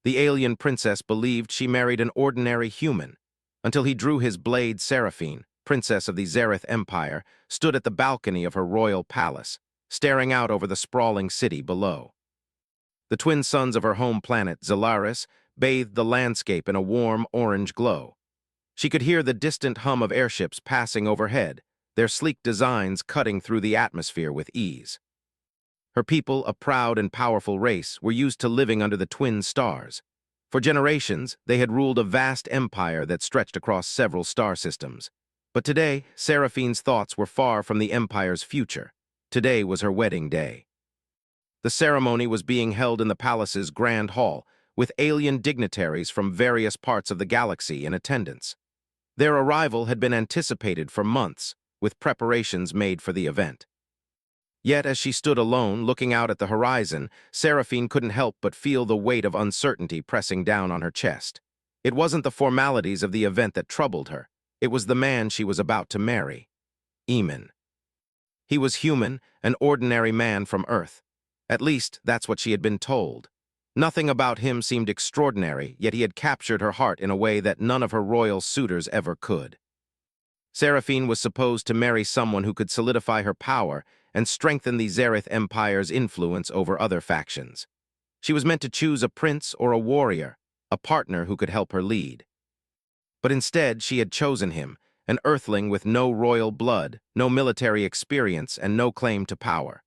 The alien princess believed she married an ordinary human, until he drew his blade. Seraphine, princess of the Zareth Empire, stood at the balcony of her royal palace, staring out over the sprawling city below. The twin suns of her home planet, Zelaris, bathed the landscape in a warm orange glow. She could hear the distant hum of airships passing overhead, their sleek designs cutting through the atmosphere with ease. Her people, a proud and powerful race, were used to living under the twin stars. For generations, they had ruled a vast empire that stretched across several star systems. But today, Seraphine's thoughts were far from the empire's future. Today was her wedding day. The ceremony was being held in the palace's grand hall, with alien dignitaries from various parts of the galaxy in attendance. Their arrival had been anticipated for months, with preparations made for the event. Yet, as she stood alone, looking out at the horizon, Seraphine couldn't help but feel the weight of uncertainty pressing down on her chest. It wasn't the formalities of the event that troubled her. It was the man she was about to marry. Eamon. He was human, an ordinary man from Earth. At least, that's what she had been told. Nothing about him seemed extraordinary, yet he had captured her heart in a way that none of her royal suitors ever could. Seraphine was supposed to marry someone who could solidify her power and strengthen the Zareth Empire's influence over other factions. She was meant to choose a prince or a warrior, a partner who could help her lead. But instead, she had chosen him, an earthling with no royal blood, no military experience, and no claim to power.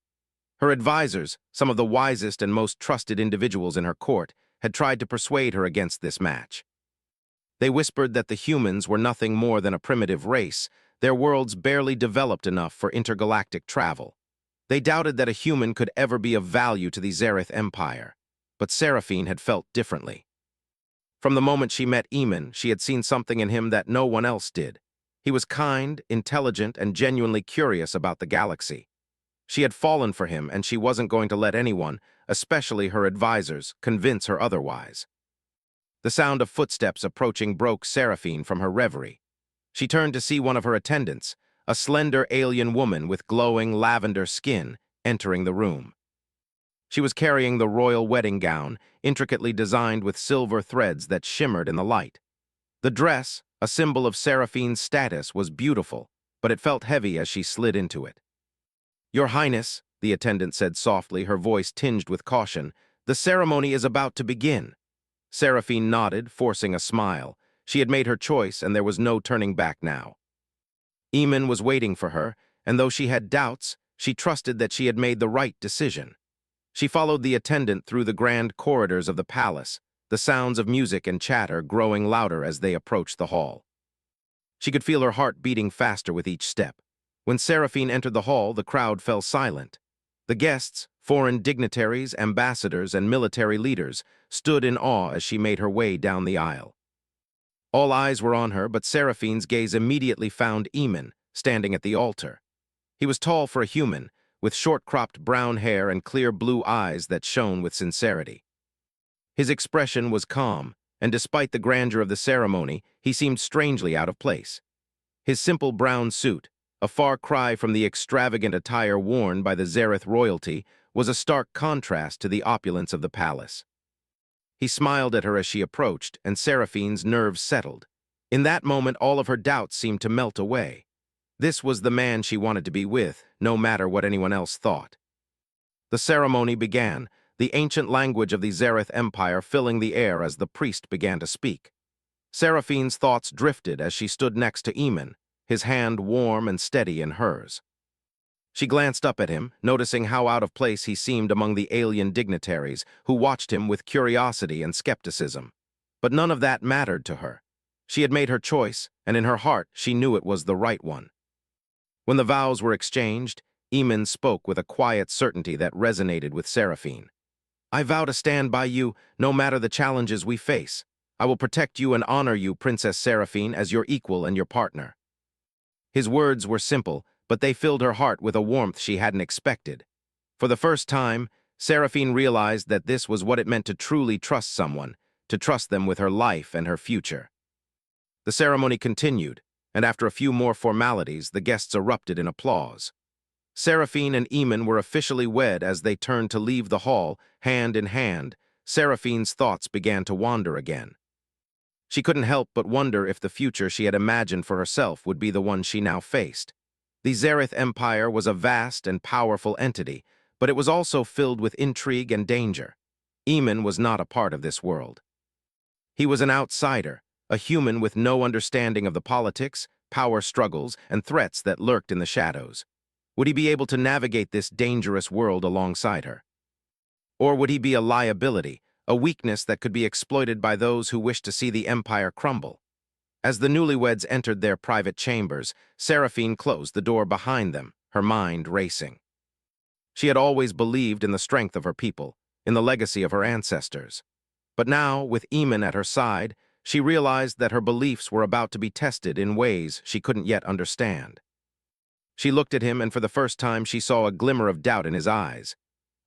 Her advisors, some of the wisest and most trusted individuals in her court, had tried to persuade her against this match. They whispered that the humans were nothing more than a primitive race, their worlds barely developed enough for intergalactic travel. They doubted that a human could ever be of value to the Zareth Empire. But Seraphine had felt differently. From the moment she met Eamon, she had seen something in him that no one else did. He was kind, intelligent, and genuinely curious about the galaxy. She had fallen for him, and she wasn't going to let anyone, especially her advisors, convince her otherwise. The sound of footsteps approaching broke Seraphine from her reverie. She turned to see one of her attendants, a slender alien woman with glowing lavender skin, entering the room. She was carrying the royal wedding gown, intricately designed with silver threads that shimmered in the light. The dress, a symbol of Seraphine's status, was beautiful, but it felt heavy as she slid into it. "Your Highness," the attendant said softly, her voice tinged with caution, "the ceremony is about to begin." Seraphine nodded, forcing a smile. She had made her choice, and there was no turning back now. Eamon was waiting for her, and though she had doubts, she trusted that she had made the right decision. She followed the attendant through the grand corridors of the palace, the sounds of music and chatter growing louder as they approached the hall. She could feel her heart beating faster with each step. When Seraphine entered the hall, the crowd fell silent. The guests, foreign dignitaries, ambassadors, and military leaders, stood in awe as she made her way down the aisle. All eyes were on her, but Seraphine's gaze immediately found Eamon, standing at the altar. He was tall for a human, with short-cropped brown hair and clear blue eyes that shone with sincerity. His expression was calm, and despite the grandeur of the ceremony, he seemed strangely out of place. His simple brown suit, a far cry from the extravagant attire worn by the Zareth royalty, was a stark contrast to the opulence of the palace. He smiled at her as she approached, and Seraphine's nerves settled. In that moment, all of her doubts seemed to melt away. This was the man she wanted to be with, no matter what anyone else thought. The ceremony began, the ancient language of the Zareth Empire filling the air as the priest began to speak. Seraphine's thoughts drifted as she stood next to Eamon, his hand warm and steady in hers. She glanced up at him, noticing how out of place he seemed among the alien dignitaries who watched him with curiosity and skepticism. But none of that mattered to her. She had made her choice, and in her heart she knew it was the right one. When the vows were exchanged, Eamon spoke with a quiet certainty that resonated with Seraphine. "I vow to stand by you, no matter the challenges we face. I will protect you and honor you, Princess Seraphine, as your equal and your partner." His words were simple, but they filled her heart with a warmth she hadn't expected. For the first time, Seraphine realized that this was what it meant to truly trust someone, to trust them with her life and her future. The ceremony continued, and after a few more formalities, the guests erupted in applause. Seraphine and Eamon were officially wed as they turned to leave the hall, hand in hand, Seraphine's thoughts began to wander again. She couldn't help but wonder if the future she had imagined for herself would be the one she now faced. The Zareth Empire was a vast and powerful entity, but it was also filled with intrigue and danger. Eamon was not a part of this world. He was an outsider, a human with no understanding of the politics, power struggles, and threats that lurked in the shadows. Would he be able to navigate this dangerous world alongside her? Or would he be a liability, a weakness that could be exploited by those who wished to see the empire crumble? As the newlyweds entered their private chambers, Seraphine closed the door behind them, her mind racing. She had always believed in the strength of her people, in the legacy of her ancestors. But now, with Eamon at her side, she realized that her beliefs were about to be tested in ways she couldn't yet understand. She looked at him, and for the first time she saw a glimmer of doubt in his eyes.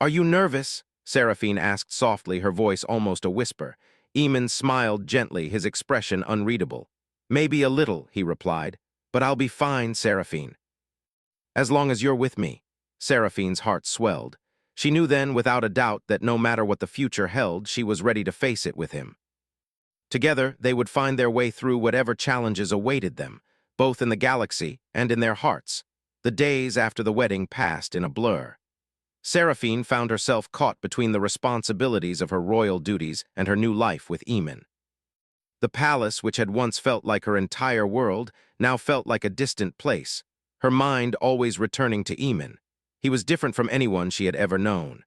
"Are you nervous?" Seraphine asked softly, her voice almost a whisper. Eamon smiled gently, his expression unreadable. "Maybe a little," he replied, "but I'll be fine, Seraphine. As long as you're with me." Seraphine's heart swelled. She knew then, without a doubt, that no matter what the future held, she was ready to face it with him. Together, they would find their way through whatever challenges awaited them, both in the galaxy and in their hearts. The days after the wedding passed in a blur. Seraphine found herself caught between the responsibilities of her royal duties and her new life with Eamon. The palace, which had once felt like her entire world, now felt like a distant place, her mind always returning to Eamon. He was different from anyone she had ever known.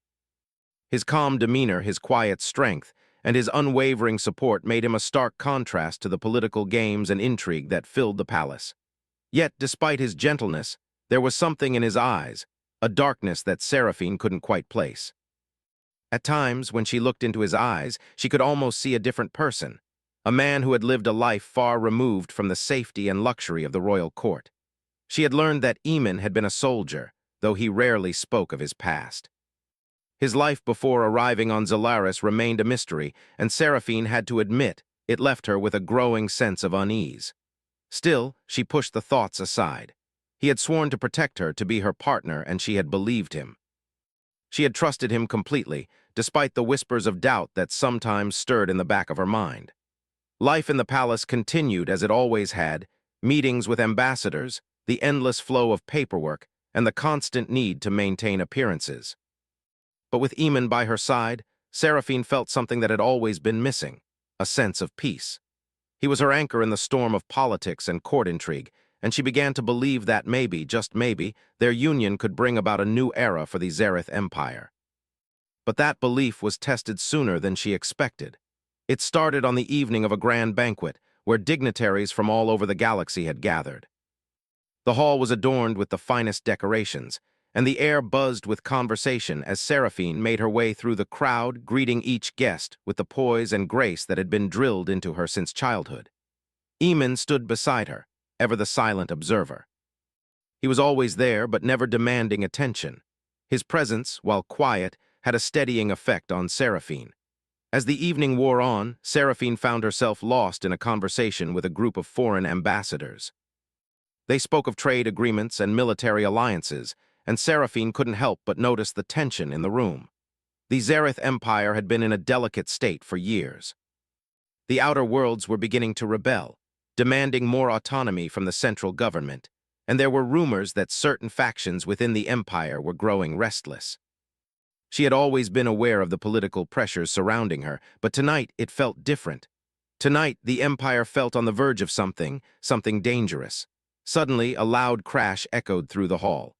His calm demeanor, his quiet strength, and his unwavering support made him a stark contrast to the political games and intrigue that filled the palace. Yet, despite his gentleness, there was something in his eyes, a darkness that Seraphine couldn't quite place. At times, when she looked into his eyes, she could almost see a different person, a man who had lived a life far removed from the safety and luxury of the royal court. She had learned that Eamon had been a soldier, though he rarely spoke of his past. His life before arriving on Zolaris remained a mystery, and Seraphine had to admit it left her with a growing sense of unease. Still, she pushed the thoughts aside. He had sworn to protect her, to be her partner, and she had believed him. She had trusted him completely, despite the whispers of doubt that sometimes stirred in the back of her mind. Life in the palace continued as it always had, meetings with ambassadors, the endless flow of paperwork, and the constant need to maintain appearances. But with Eamon by her side, Seraphine felt something that had always been missing, a sense of peace. He was her anchor in the storm of politics and court intrigue, and she began to believe that maybe, just maybe, their union could bring about a new era for the Zareth Empire. But that belief was tested sooner than she expected. It started on the evening of a grand banquet, where dignitaries from all over the galaxy had gathered. The hall was adorned with the finest decorations, and the air buzzed with conversation as Seraphine made her way through the crowd, greeting each guest with the poise and grace that had been drilled into her since childhood. Eamon stood beside her, ever the silent observer. He was always there, but never demanding attention. His presence, while quiet, had a steadying effect on Seraphine. As the evening wore on, Seraphine found herself lost in a conversation with a group of foreign ambassadors. They spoke of trade agreements and military alliances, and Seraphine couldn't help but notice the tension in the room. The Zareth Empire had been in a delicate state for years. The outer worlds were beginning to rebel, demanding more autonomy from the central government, and there were rumors that certain factions within the empire were growing restless. She had always been aware of the political pressures surrounding her, but tonight it felt different. Tonight, the empire felt on the verge of something dangerous. Suddenly, a loud crash echoed through the hall.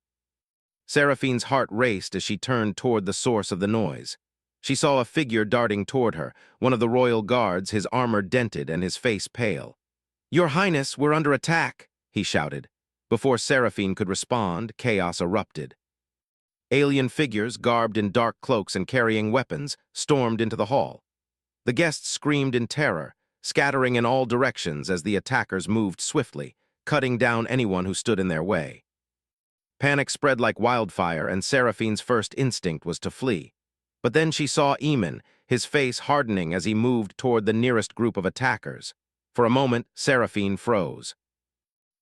Seraphine's heart raced as she turned toward the source of the noise. She saw a figure darting toward her, one of the royal guards, his armor dented and his face pale. "Your Highness, we're under attack," he shouted. Before Seraphine could respond, chaos erupted. Alien figures, garbed in dark cloaks and carrying weapons, stormed into the hall. The guests screamed in terror, scattering in all directions as the attackers moved swiftly, cutting down anyone who stood in their way. Panic spread like wildfire, and Seraphine's first instinct was to flee. But then she saw Eamon, his face hardening as he moved toward the nearest group of attackers. For a moment, Seraphine froze.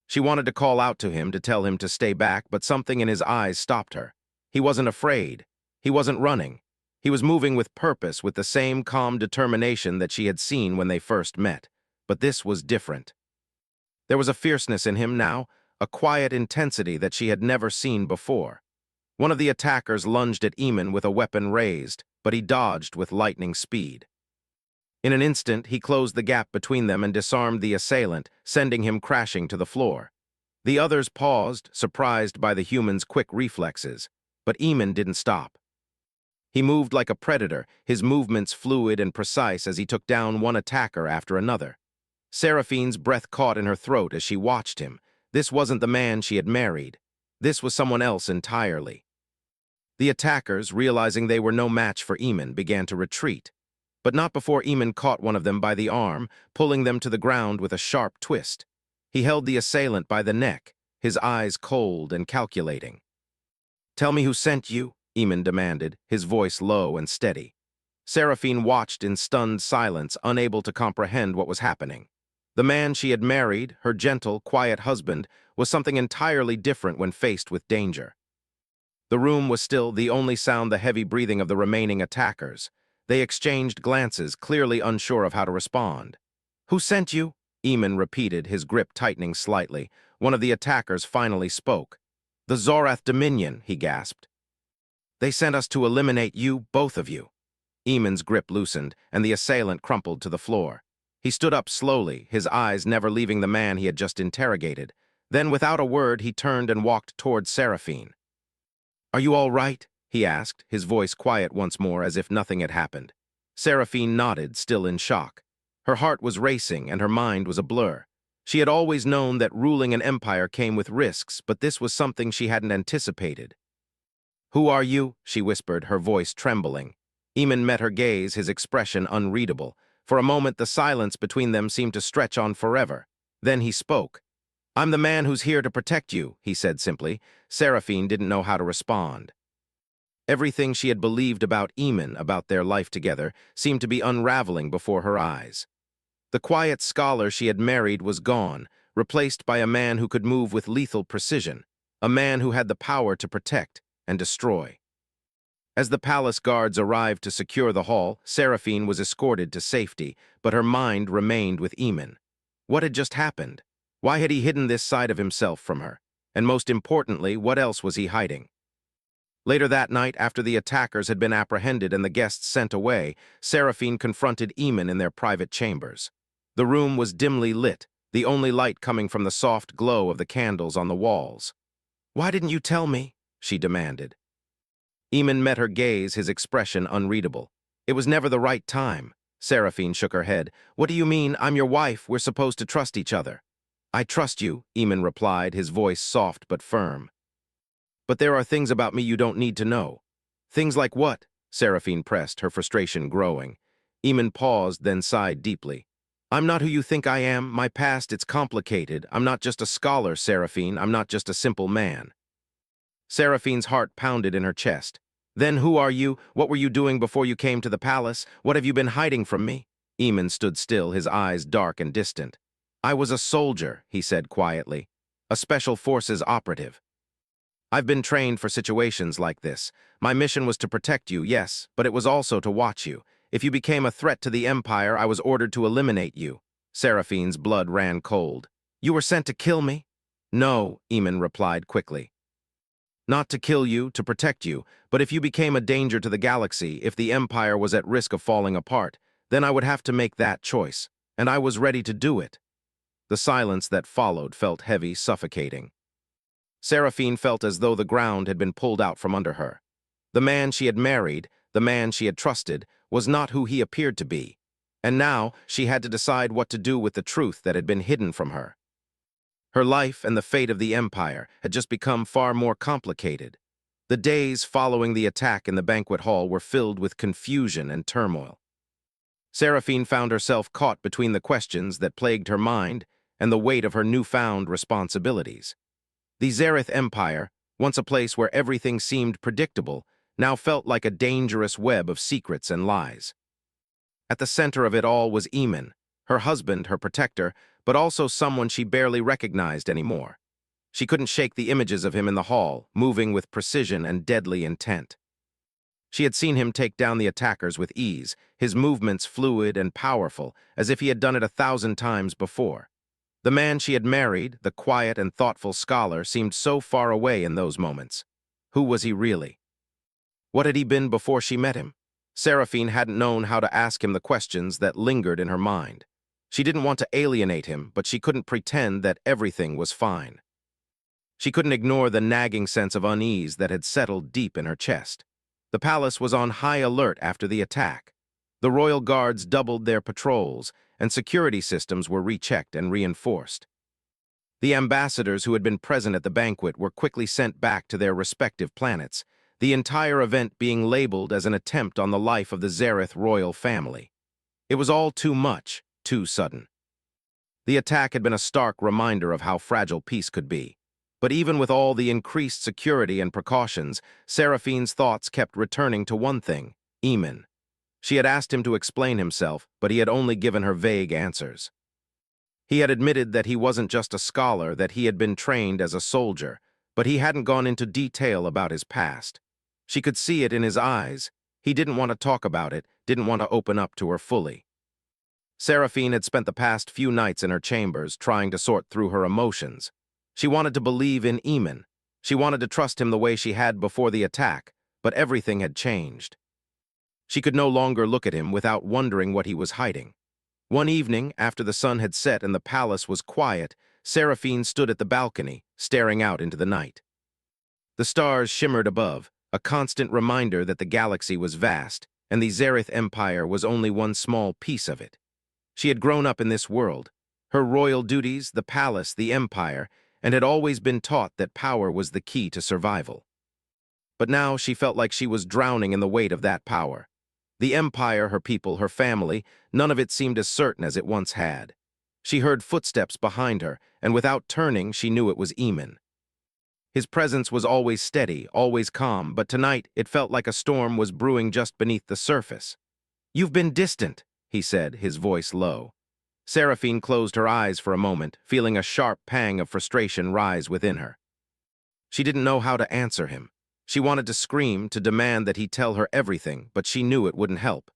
She wanted to call out to him, to tell him to stay back, but something in his eyes stopped her. He wasn't afraid. He wasn't running. He was moving with purpose, with the same calm determination that she had seen when they first met. But this was different. There was a fierceness in him now, a quiet intensity that she had never seen before. One of the attackers lunged at Eamon with a weapon raised, but he dodged with lightning speed. In an instant, he closed the gap between them and disarmed the assailant, sending him crashing to the floor. The others paused, surprised by the human's quick reflexes, but Eamon didn't stop. He moved like a predator, his movements fluid and precise as he took down one attacker after another. Seraphine's breath caught in her throat as she watched him. This wasn't the man she had married. This was someone else entirely. The attackers, realizing they were no match for Eamon, began to retreat. But not before Eamon caught one of them by the arm, pulling them to the ground with a sharp twist. He held the assailant by the neck, his eyes cold and calculating. "Tell me who sent you," Eamon demanded, his voice low and steady. Seraphine watched in stunned silence, unable to comprehend what was happening. The man she had married, her gentle, quiet husband, was something entirely different when faced with danger. The room was still, the only sound the heavy breathing of the remaining attackers. They exchanged glances, clearly unsure of how to respond. "Who sent you?" Eamon repeated, his grip tightening slightly. One of the attackers finally spoke. "The Zorath Dominion," he gasped. "They sent us to eliminate you, both of you." Eamon's grip loosened, and the assailant crumpled to the floor. He stood up slowly, his eyes never leaving the man he had just interrogated. Then, without a word, he turned and walked toward Seraphine. "Are you all right?" he asked, his voice quiet once more as if nothing had happened. Seraphine nodded, still in shock. Her heart was racing and her mind was a blur. She had always known that ruling an empire came with risks, but this was something she hadn't anticipated. "Who are you?" she whispered, her voice trembling. Eamon met her gaze, his expression unreadable. For a moment, the silence between them seemed to stretch on forever. Then he spoke. "I'm the man who's here to protect you," he said simply. Seraphine didn't know how to respond. Everything she had believed about Eamon, about their life together, seemed to be unraveling before her eyes. The quiet scholar she had married was gone, replaced by a man who could move with lethal precision, a man who had the power to protect and destroy. As the palace guards arrived to secure the hall, Seraphine was escorted to safety, but her mind remained with Eamon. What had just happened? Why had he hidden this side of himself from her? And most importantly, what else was he hiding? Later that night, after the attackers had been apprehended and the guests sent away, Seraphine confronted Eamon in their private chambers. The room was dimly lit, the only light coming from the soft glow of the candles on the walls. "Why didn't you tell me?" she demanded. Eamon met her gaze, his expression unreadable. "It was never the right time." Seraphine shook her head. "What do you mean? I'm your wife. We're supposed to trust each other." "I trust you," Eamon replied, his voice soft but firm. "But there are things about me you don't need to know." "Things like what?" Seraphine pressed, her frustration growing. Eamon paused, then sighed deeply. "I'm not who you think I am. My past, it's complicated. I'm not just a scholar, Seraphine. I'm not just a simple man." Seraphine's heart pounded in her chest. "Then who are you? What were you doing before you came to the palace? What have you been hiding from me?" Eamon stood still, his eyes dark and distant. "I was a soldier," he said quietly. "A special forces operative. I've been trained for situations like this. My mission was to protect you, yes, but it was also to watch you. If you became a threat to the Empire, I was ordered to eliminate you." Seraphine's blood ran cold. "You were sent to kill me?" "No," Eamon replied quickly. "Not to kill you, to protect you, but if you became a danger to the galaxy, if the Empire was at risk of falling apart, then I would have to make that choice, and I was ready to do it." The silence that followed felt heavy, suffocating. Seraphine felt as though the ground had been pulled out from under her. The man she had married, the man she had trusted, was not who he appeared to be, and now she had to decide what to do with the truth that had been hidden from her. Her life and the fate of the Empire had just become far more complicated. The days following the attack in the banquet hall were filled with confusion and turmoil. Seraphine found herself caught between the questions that plagued her mind and the weight of her newfound responsibilities. The Zareth Empire, once a place where everything seemed predictable, now felt like a dangerous web of secrets and lies. At the center of it all was Eamon, her husband, her protector, but also someone she barely recognized anymore. She couldn't shake the images of him in the hall, moving with precision and deadly intent. She had seen him take down the attackers with ease, his movements fluid and powerful, as if he had done it 1,000 times before. The man she had married, the quiet and thoughtful scholar, seemed so far away in those moments. Who was he really? What had he been before she met him? Seraphine hadn't known how to ask him the questions that lingered in her mind. She didn't want to alienate him, but she couldn't pretend that everything was fine. She couldn't ignore the nagging sense of unease that had settled deep in her chest. The palace was on high alert after the attack. The royal guards doubled their patrols, and security systems were rechecked and reinforced. The ambassadors who had been present at the banquet were quickly sent back to their respective planets, the entire event being labeled as an attempt on the life of the Zareth royal family. It was all too much, too sudden. The attack had been a stark reminder of how fragile peace could be. But even with all the increased security and precautions, Seraphine's thoughts kept returning to one thing: Eamon. She had asked him to explain himself, but he had only given her vague answers. He had admitted that he wasn't just a scholar, that he had been trained as a soldier, but he hadn't gone into detail about his past. She could see it in his eyes. He didn't want to talk about it, didn't want to open up to her fully. Seraphine had spent the past few nights in her chambers trying to sort through her emotions. She wanted to believe in Eamon. She wanted to trust him the way she had before the attack, but everything had changed. She could no longer look at him without wondering what he was hiding. One evening, after the sun had set and the palace was quiet, Seraphine stood at the balcony, staring out into the night. The stars shimmered above, a constant reminder that the galaxy was vast, and the Zareth Empire was only one small piece of it. She had grown up in this world, her royal duties, the palace, the empire, and had always been taught that power was the key to survival. But now she felt like she was drowning in the weight of that power. The empire, her people, her family, none of it seemed as certain as it once had. She heard footsteps behind her, and without turning, she knew it was Eamon. His presence was always steady, always calm, but tonight it felt like a storm was brewing just beneath the surface. "You've been distant," he said, his voice low. Seraphine closed her eyes for a moment, feeling a sharp pang of frustration rise within her. She didn't know how to answer him. She wanted to scream, to demand that he tell her everything, but she knew it wouldn't help.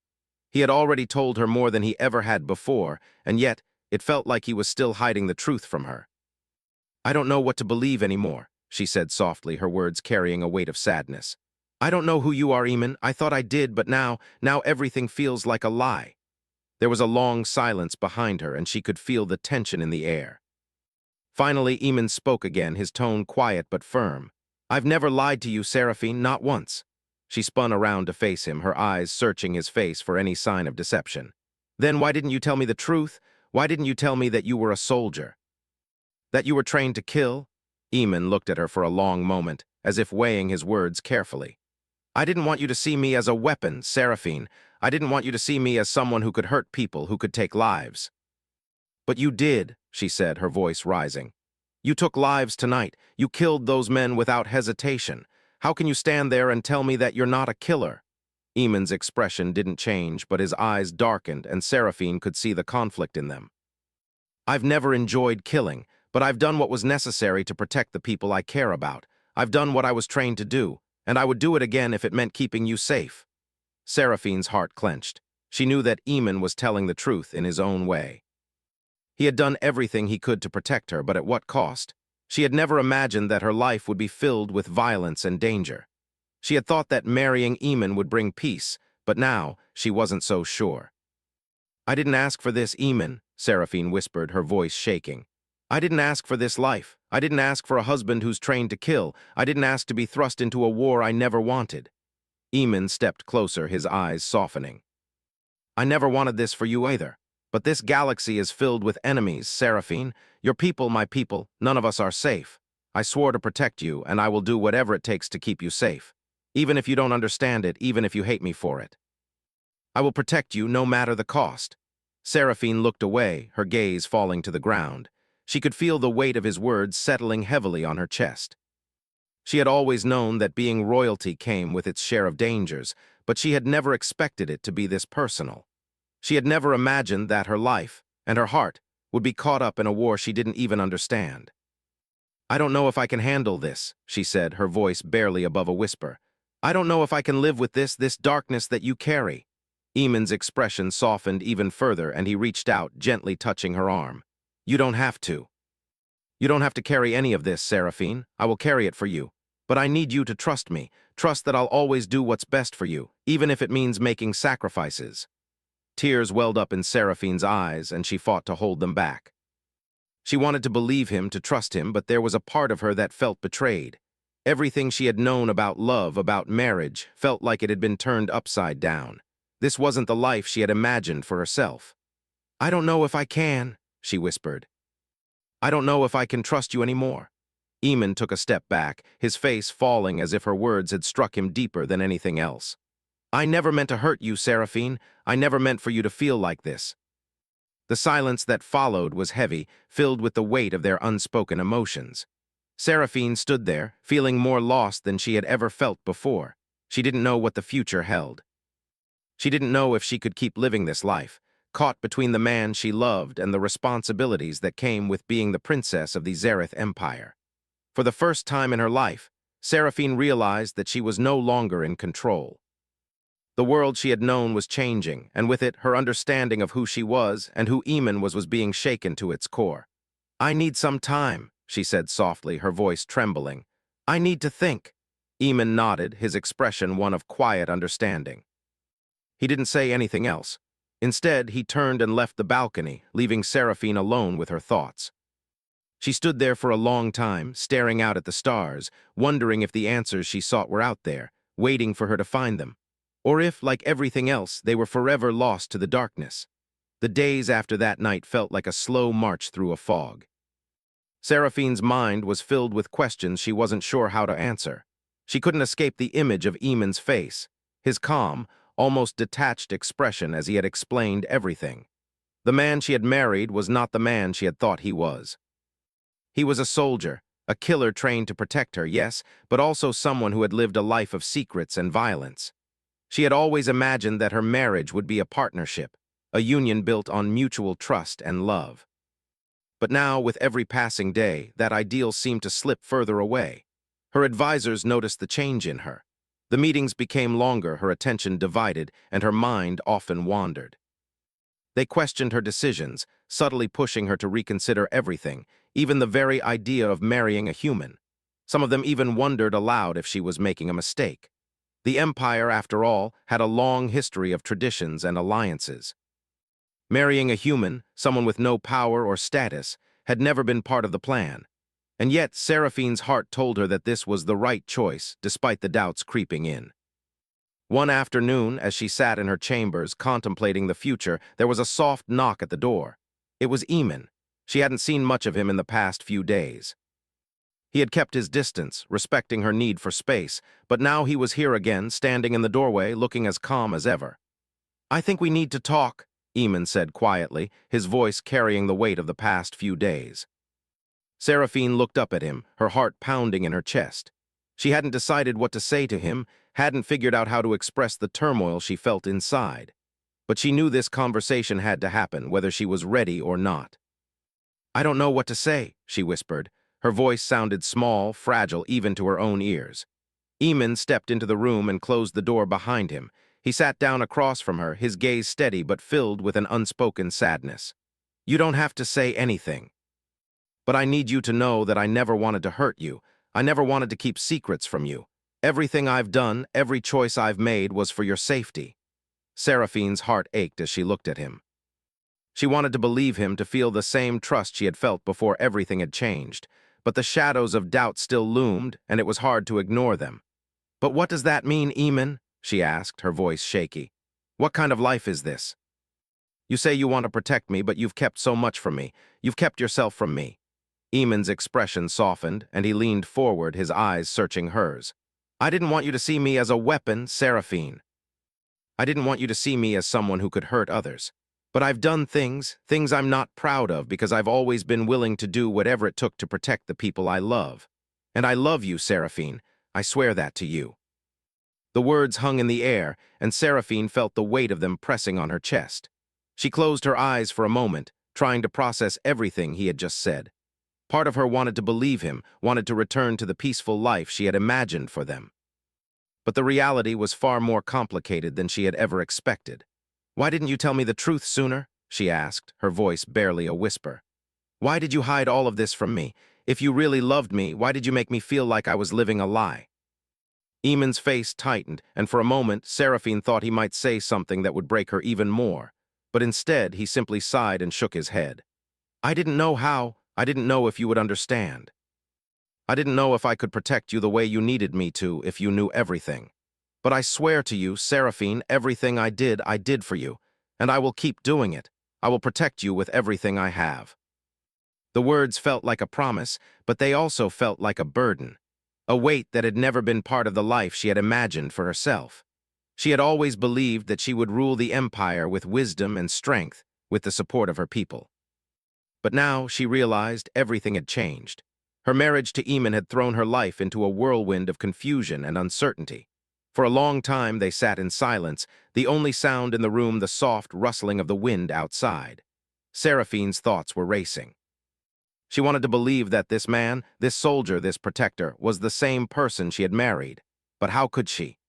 He had already told her more than he ever had before, and yet it felt like he was still hiding the truth from her. "I don't know what to believe anymore," she said softly, her words carrying a weight of sadness. "I don't know who you are, Eamon. I thought I did, but now everything feels like a lie." There was a long silence behind her, and she could feel the tension in the air. Finally, Eamon spoke again, his tone quiet but firm. "I've never lied to you, Seraphine, not once." She spun around to face him, her eyes searching his face for any sign of deception. "Then why didn't you tell me the truth? Why didn't you tell me that you were a soldier? That you were trained to kill?" Eamon looked at her for a long moment, as if weighing his words carefully. "I didn't want you to see me as a weapon, Seraphine. I didn't want you to see me as someone who could hurt people, who could take lives." "But you did," she said, her voice rising. "You took lives tonight. You killed those men without hesitation. How can you stand there and tell me that you're not a killer?" Eamon's expression didn't change, but his eyes darkened, and Seraphine could see the conflict in them. "I've never enjoyed killing, but I've done what was necessary to protect the people I care about. I've done what I was trained to do, and I would do it again if it meant keeping you safe." Seraphine's heart clenched. She knew that Eamon was telling the truth in his own way. He had done everything he could to protect her, but at what cost? She had never imagined that her life would be filled with violence and danger. She had thought that marrying Eamon would bring peace, but now she wasn't so sure. "I didn't ask for this, Eamon," Seraphine whispered, her voice shaking. "I didn't ask for this life. I didn't ask for a husband who's trained to kill. I didn't ask to be thrust into a war I never wanted." Eamon stepped closer, his eyes softening. "I never wanted this for you either. But this galaxy is filled with enemies, Seraphine. Your people, my people, none of us are safe. I swore to protect you, and I will do whatever it takes to keep you safe. Even if you don't understand it, even if you hate me for it. I will protect you no matter the cost." Seraphine looked away, her gaze falling to the ground. She could feel the weight of his words settling heavily on her chest. She had always known that being royalty came with its share of dangers, but she had never expected it to be this personal. She had never imagined that her life, and her heart, would be caught up in a war she didn't even understand. "I don't know if I can handle this," she said, her voice barely above a whisper. I don't know if I can live with this darkness that you carry. Eamon's expression softened even further, and he reached out, gently touching her arm. You don't have to. You don't have to carry any of this, Seraphine. I will carry it for you. But I need you to trust me. Trust that I'll always do what's best for you, even if it means making sacrifices. Tears welled up in Seraphine's eyes, and she fought to hold them back. She wanted to believe him, to trust him, but there was a part of her that felt betrayed. Everything she had known about love, about marriage, felt like it had been turned upside down. This wasn't the life she had imagined for herself. I don't know if I can, she whispered. I don't know if I can trust you anymore. Eamon took a step back, his face falling as if her words had struck him deeper than anything else. I never meant to hurt you, Seraphine. I never meant for you to feel like this. The silence that followed was heavy, filled with the weight of their unspoken emotions. Seraphine stood there, feeling more lost than she had ever felt before. She didn't know what the future held. She didn't know if she could keep living this life, caught between the man she loved and the responsibilities that came with being the princess of the Zareth Empire. For the first time in her life, Seraphine realized that she was no longer in control. The world she had known was changing, and with it, her understanding of who she was and who Eamon was being shaken to its core. I need some time, she said softly, her voice trembling. I need to think. Eamon nodded, his expression one of quiet understanding. He didn't say anything else. Instead, he turned and left the balcony, leaving Seraphine alone with her thoughts. She stood there for a long time, staring out at the stars, wondering if the answers she sought were out there, waiting for her to find them. Or if, like everything else, they were forever lost to the darkness. The days after that night felt like a slow march through a fog. Seraphine's mind was filled with questions she wasn't sure how to answer. She couldn't escape the image of Eamon's face, his calm, almost detached expression as he had explained everything. The man she had married was not the man she had thought he was. He was a soldier, a killer trained to protect her, yes, but also someone who had lived a life of secrets and violence. She had always imagined that her marriage would be a partnership, a union built on mutual trust and love. But now, with every passing day, that ideal seemed to slip further away. Her advisors noticed the change in her. The meetings became longer, her attention divided, and her mind often wandered. They questioned her decisions, subtly pushing her to reconsider everything, even the very idea of marrying a human. Some of them even wondered aloud if she was making a mistake. The Empire, after all, had a long history of traditions and alliances. Marrying a human, someone with no power or status, had never been part of the plan. And yet, Seraphine's heart told her that this was the right choice, despite the doubts creeping in. One afternoon, as she sat in her chambers contemplating the future, there was a soft knock at the door. It was Eamon. She hadn't seen much of him in the past few days. He had kept his distance, respecting her need for space, but now he was here again, standing in the doorway, looking as calm as ever. I think we need to talk, Eamon said quietly, his voice carrying the weight of the past few days. Seraphine looked up at him, her heart pounding in her chest. She hadn't decided what to say to him, hadn't figured out how to express the turmoil she felt inside. But she knew this conversation had to happen, whether she was ready or not. I don't know what to say, she whispered. Her voice sounded small, fragile even to her own ears. Eamon stepped into the room and closed the door behind him. He sat down across from her, his gaze steady but filled with an unspoken sadness. You don't have to say anything. But I need you to know that I never wanted to hurt you. I never wanted to keep secrets from you. Everything I've done, every choice I've made was for your safety. Seraphine's heart ached as she looked at him. She wanted to believe him, to feel the same trust she had felt before everything had changed. But the shadows of doubt still loomed, and it was hard to ignore them. But what does that mean, Eamon? She asked, her voice shaky. What kind of life is this? You say you want to protect me, but you've kept so much from me. You've kept yourself from me. Eamon's expression softened, and he leaned forward, his eyes searching hers. I didn't want you to see me as a weapon, Seraphine. I didn't want you to see me as someone who could hurt others. But I've done things I'm not proud of, because I've always been willing to do whatever it took to protect the people I love. And I love you, Seraphine. I swear that to you. The words hung in the air, and Seraphine felt the weight of them pressing on her chest. She closed her eyes for a moment, trying to process everything he had just said. Part of her wanted to believe him, wanted to return to the peaceful life she had imagined for them. But the reality was far more complicated than she had ever expected. "Why didn't you tell me the truth sooner?" she asked, her voice barely a whisper. "Why did you hide all of this from me? If you really loved me, why did you make me feel like I was living a lie?" Eamon's face tightened, and for a moment, Seraphine thought he might say something that would break her even more. But instead, he simply sighed and shook his head. "I didn't know how. I didn't know if you would understand. I didn't know if I could protect you the way you needed me to if you knew everything. But I swear to you, Seraphine, everything I did for you. And I will keep doing it. I will protect you with everything I have." The words felt like a promise, but they also felt like a burden. A weight that had never been part of the life she had imagined for herself. She had always believed that she would rule the empire with wisdom and strength, with the support of her people. But now she realized everything had changed. Her marriage to Eamon had thrown her life into a whirlwind of confusion and uncertainty. For a long time they sat in silence, the only sound in the room the soft rustling of the wind outside. Seraphine's thoughts were racing. She wanted to believe that this man, this soldier, this protector, was the same person she had married. But how could she?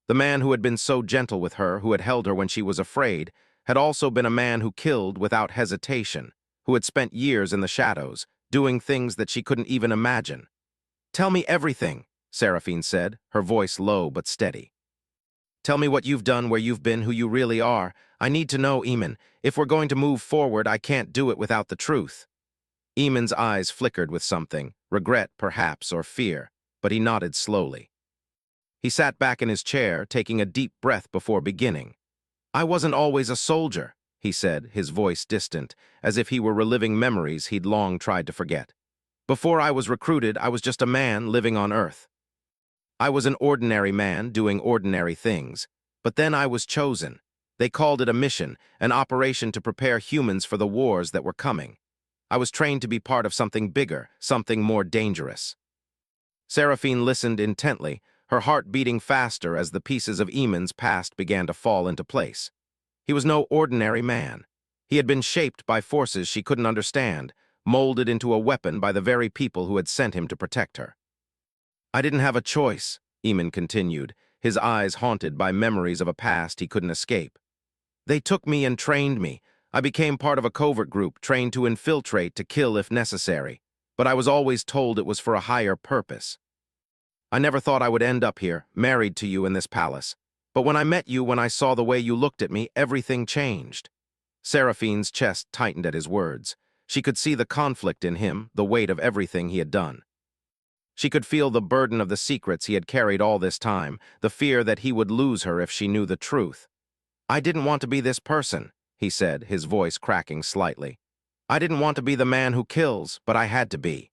The man who had been so gentle with her, who had held her when she was afraid, had also been a man who killed without hesitation, who had spent years in the shadows, doing things that she couldn't even imagine. "Tell me everything," Seraphine said, her voice low but steady. "Tell me what you've done, where you've been, who you really are. I need to know, Eamon. If we're going to move forward, I can't do it without the truth." Eamon's eyes flickered with something, regret perhaps, or fear, but he nodded slowly. He sat back in his chair, taking a deep breath before beginning. "I wasn't always a soldier," he said, his voice distant, as if he were reliving memories he'd long tried to forget. "Before I was recruited, I was just a man living on Earth. I was an ordinary man doing ordinary things. But then I was chosen. They called it a mission, an operation to prepare humans for the wars that were coming. I was trained to be part of something bigger, something more dangerous." Seraphine listened intently, her heart beating faster as the pieces of Eamon's past began to fall into place. He was no ordinary man. He had been shaped by forces she couldn't understand, molded into a weapon by the very people who had sent him to protect her. "I didn't have a choice," Eamon continued, his eyes haunted by memories of a past he couldn't escape. "They took me and trained me. I became part of a covert group, trained to infiltrate, to kill if necessary. But I was always told it was for a higher purpose. I never thought I would end up here, married to you in this palace. But when I met you, when I saw the way you looked at me, everything changed." Seraphine's chest tightened at his words. She could see the conflict in him, the weight of everything he had done. She could feel the burden of the secrets he had carried all this time, the fear that he would lose her if she knew the truth. "I didn't want to be this person," he said, his voice cracking slightly. "I didn't want to be the man who kills, but I had to be.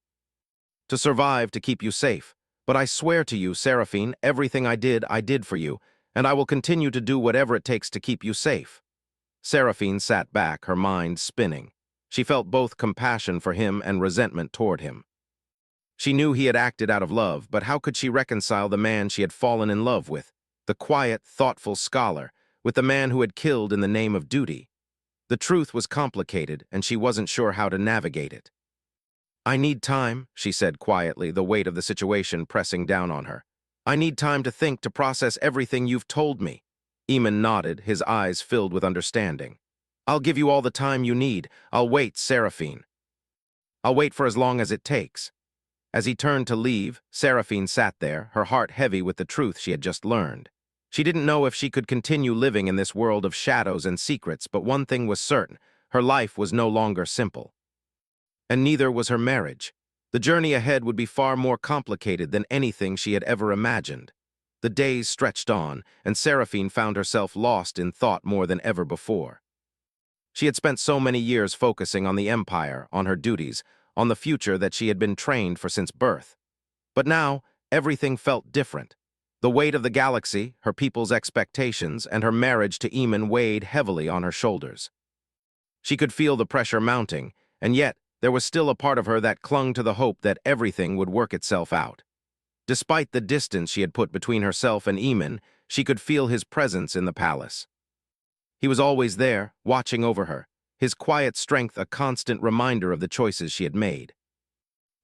To survive, to keep you safe. But I swear to you, Seraphine, everything I did for you, and I will continue to do whatever it takes to keep you safe." Seraphine sat back, her mind spinning. She felt both compassion for him and resentment toward him. She knew he had acted out of love, but how could she reconcile the man she had fallen in love with, the quiet, thoughtful scholar, with the man who had killed in the name of duty? The truth was complicated, and she wasn't sure how to navigate it. "I need time," she said quietly, the weight of the situation pressing down on her. "I need time to think, to process everything you've told me." Eamon nodded, his eyes filled with understanding. "I'll give you all the time you need. I'll wait, Seraphine. I'll wait for as long as it takes." As he turned to leave, Seraphine sat there, her heart heavy with the truth she had just learned. She didn't know if she could continue living in this world of shadows and secrets, but one thing was certain: her life was no longer simple. And neither was her marriage. The journey ahead would be far more complicated than anything she had ever imagined. The days stretched on, and Seraphine found herself lost in thought more than ever before. She had spent so many years focusing on the empire, on her duties, on the future that she had been trained for since birth. But now, everything felt different. The weight of the galaxy, her people's expectations, and her marriage to Eamon weighed heavily on her shoulders. She could feel the pressure mounting, and yet there was still a part of her that clung to the hope that everything would work itself out. Despite the distance she had put between herself and Eamon, she could feel his presence in the palace. He was always there, watching over her, his quiet strength a constant reminder of the choices she had made.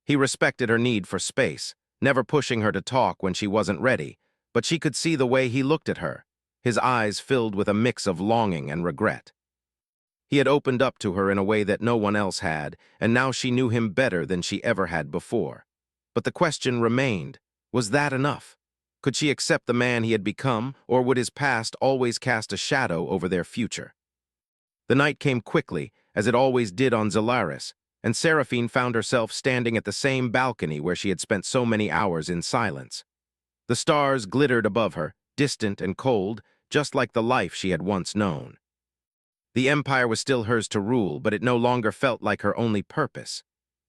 He respected her need for space, never pushing her to talk when she wasn't ready, but she could see the way he looked at her, his eyes filled with a mix of longing and regret. He had opened up to her in a way that no one else had, and now she knew him better than she ever had before. But the question remained, was that enough? Could she accept the man he had become, or would his past always cast a shadow over their future? The night came quickly, as it always did on Zolaris, and Seraphine found herself standing at the same balcony where she had spent so many hours in silence. The stars glittered above her, distant and cold, just like the life she had once known. The empire was still hers to rule, but it no longer felt like her only purpose.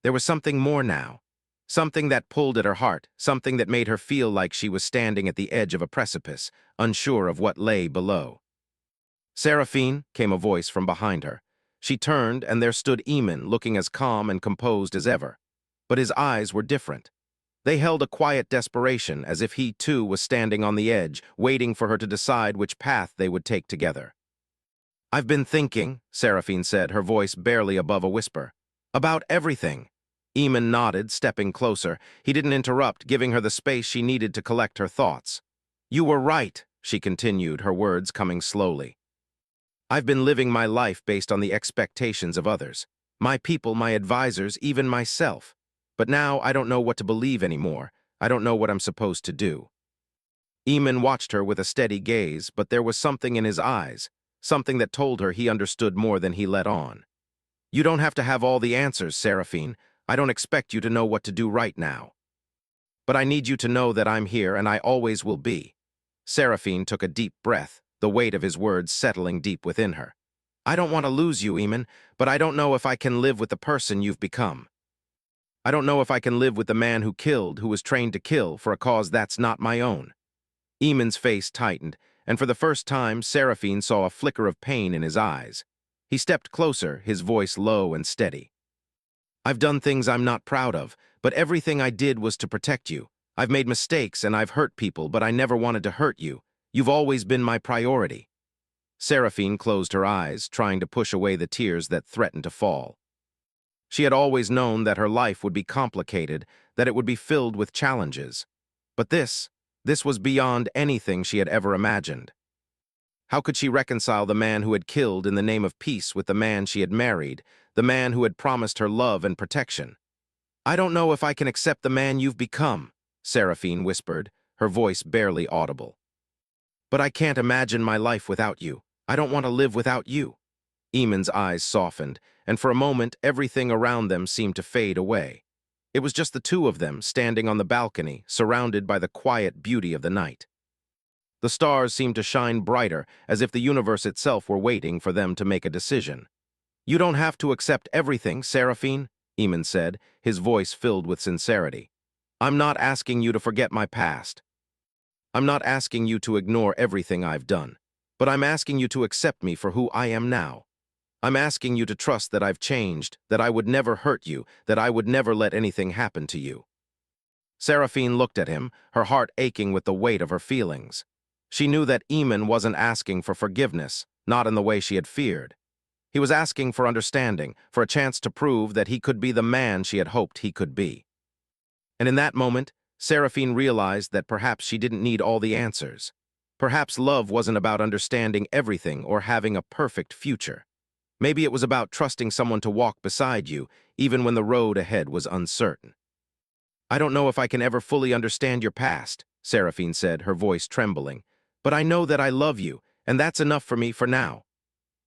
There was something more now. Something that pulled at her heart, something that made her feel like she was standing at the edge of a precipice, unsure of what lay below. "Seraphine," came a voice from behind her. She turned, and there stood Eamon, looking as calm and composed as ever. But his eyes were different. They held a quiet desperation, as if he too was standing on the edge, waiting for her to decide which path they would take together. "I've been thinking," Seraphine said, her voice barely above a whisper, "about everything." Eamon nodded, stepping closer. He didn't interrupt, giving her the space she needed to collect her thoughts. "You were right," she continued, her words coming slowly. "I've been living my life based on the expectations of others. My people, my advisors, even myself. But now I don't know what to believe anymore. I don't know what I'm supposed to do." Eamon watched her with a steady gaze, but there was something in his eyes, something that told her he understood more than he let on. "You don't have to have all the answers, Seraphine. I don't expect you to know what to do right now. But I need you to know that I'm here and I always will be." Seraphine took a deep breath, the weight of his words settling deep within her. "I don't want to lose you, Eamon, but I don't know if I can live with the person you've become. I don't know if I can live with the man who killed, who was trained to kill, for a cause that's not my own." Eamon's face tightened, and for the first time, Seraphine saw a flicker of pain in his eyes. He stepped closer, his voice low and steady. "I've done things I'm not proud of, but everything I did was to protect you. I've made mistakes and I've hurt people, but I never wanted to hurt you. You've always been my priority." Seraphine closed her eyes, trying to push away the tears that threatened to fall. She had always known that her life would be complicated, that it would be filled with challenges. But this was beyond anything she had ever imagined. How could she reconcile the man who had killed in the name of peace with the man she had married, the man who had promised her love and protection? "I don't know if I can accept the man you've become," Seraphine whispered, her voice barely audible. "But I can't imagine my life without you. I don't want to live without you." Eamon's eyes softened, and for a moment everything around them seemed to fade away. It was just the two of them, standing on the balcony, surrounded by the quiet beauty of the night. The stars seemed to shine brighter, as if the universe itself were waiting for them to make a decision. "You don't have to accept everything, Seraphine," Eamon said, his voice filled with sincerity. "I'm not asking you to forget my past. I'm not asking you to ignore everything I've done, but I'm asking you to accept me for who I am now. I'm asking you to trust that I've changed, that I would never hurt you, that I would never let anything happen to you." Seraphine looked at him, her heart aching with the weight of her feelings. She knew that Eamon wasn't asking for forgiveness, not in the way she had feared. He was asking for understanding, for a chance to prove that he could be the man she had hoped he could be. And in that moment, Seraphine realized that perhaps she didn't need all the answers. Perhaps love wasn't about understanding everything or having a perfect future. Maybe it was about trusting someone to walk beside you, even when the road ahead was uncertain. "I don't know if I can ever fully understand your past," Seraphine said, her voice trembling, "but I know that I love you, and that's enough for me for now."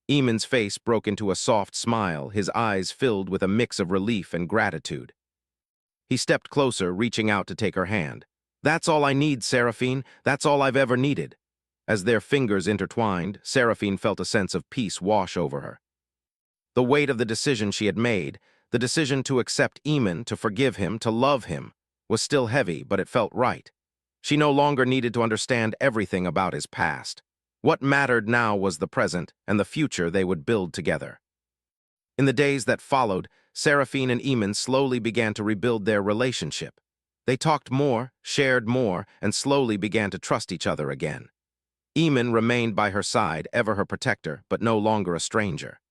Eamon's face broke into a soft smile, his eyes filled with a mix of relief and gratitude. He stepped closer, reaching out to take her hand. "That's all I need, Seraphine. That's all I've ever needed." As their fingers intertwined, Seraphine felt a sense of peace wash over her. The weight of the decision she had made, the decision to accept Eamon, to forgive him, to love him, was still heavy, but it felt right. She no longer needed to understand everything about his past. What mattered now was the present and the future they would build together. In the days that followed, Seraphine and Eamon slowly began to rebuild their relationship. They talked more, shared more, and slowly began to trust each other again. Eamon remained by her side, ever her protector, but no longer a stranger.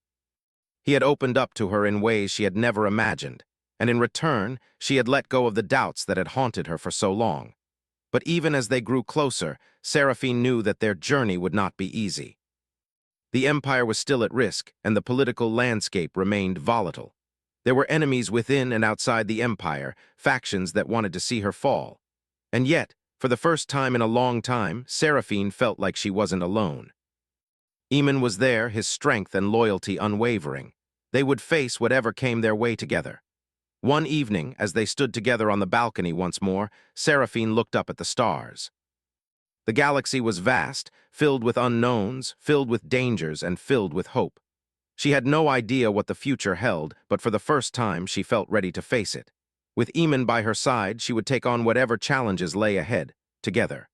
He had opened up to her in ways she had never imagined, and in return, she had let go of the doubts that had haunted her for so long. But even as they grew closer, Seraphine knew that their journey would not be easy. The empire was still at risk, and the political landscape remained volatile. There were enemies within and outside the empire, factions that wanted to see her fall. And yet, for the first time in a long time, Seraphine felt like she wasn't alone. Eamon was there, his strength and loyalty unwavering. They would face whatever came their way together. One evening, as they stood together on the balcony once more, Seraphine looked up at the stars. The galaxy was vast, filled with unknowns, filled with dangers, and filled with hope. She had no idea what the future held, but for the first time she felt ready to face it. With Eamon by her side, she would take on whatever challenges lay ahead, together.